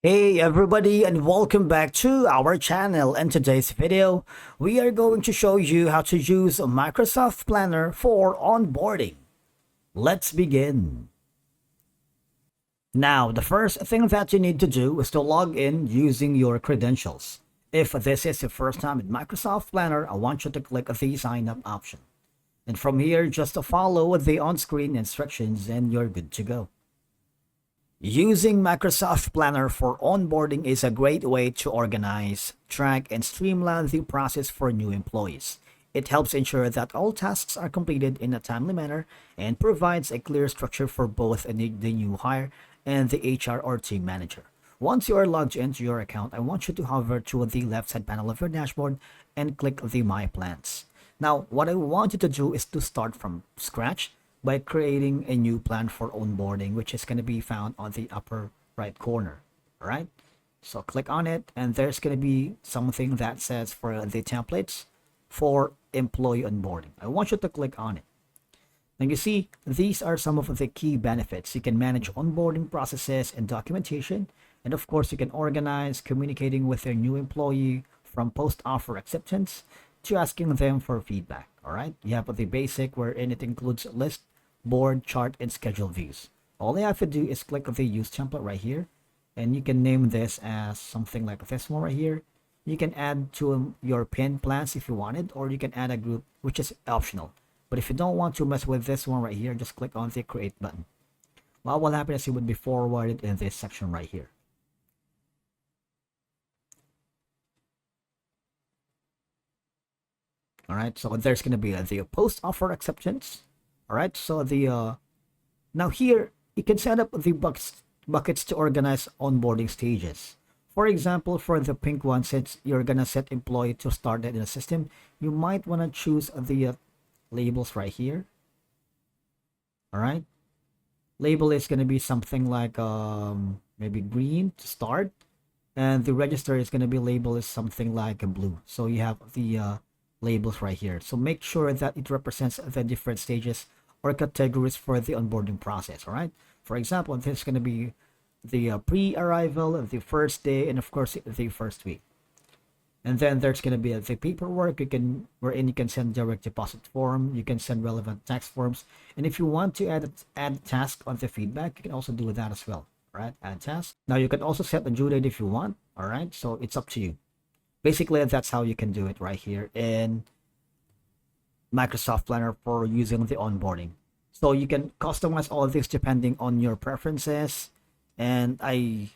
Hey everybody, and welcome back to our channel. In today's video, we are going to show you how to use Microsoft Planner for onboarding. Let's begin. Now, the first thing that you need to do is to log in using your credentials. If this is your first time in Microsoft Planner, I want you to click the sign up option. And from here, just to follow the on-screen instructions and you're good to go. Using Microsoft Planner for onboarding is a great way to organize, track, and streamline the process for new employees. It helps ensure that all tasks are completed in a timely manner and provides a clear structure for both the new hire and the HR or team manager. Once you are logged into your account, I want you to hover to the left side panel of your dashboard and click the My Plans. Now, what I want you to do is to start from scratch by creating a new plan for onboarding, which is going to be found on the upper right corner. All right, so click on it, and there's going to be something that says for the templates for employee onboarding. I want you to click on it. And you see, these are some of the key benefits. You can manage onboarding processes and documentation, and of course you can organize communicating with your new employee from post-offer acceptance to asking them for feedback. All right, you have the basic, wherein it includes list, board, chart, and schedule views. All you have to do is click the use template right here, and you can name this as something like this one right here. You can add to your pin plans if you wanted, or you can add a group, which is optional. But if you don't want to mess with this one right here, just click on the create button. What will happen is it would be forwarded in this section right here. All right, so there's going to be the post offer acceptance. All right, so now here you can set up the buckets to organize onboarding stages. For example, for the pink one, since you're gonna set employee to start it in the system, you might want to choose the labels right here. All right, label is gonna be something like maybe green to start, and the register is gonna be labeled as something like a blue. So you have the labels right here. So make sure that it represents the different stages or categories for the onboarding process. All right, for example, this is going to be the pre-arrival, the first day, and of course the first week. And then there's going to be the paperwork wherein you can send direct deposit form, you can send relevant tax forms, and if you want to add a task on the feedback, you can also do that as well. All right, add task. Now you can also set a due date if you want. All right, so it's up to you. Basically, that's how you can do it right here in Microsoft Planner for using the onboarding. So you can customize all of this depending on your preferences, and I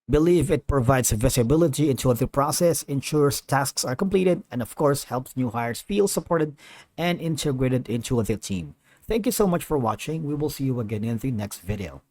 believe it provides visibility into the process, ensures tasks are completed, and of course helps new hires feel supported and integrated into the team. Thank you so much for watching. We will see you again in the next video.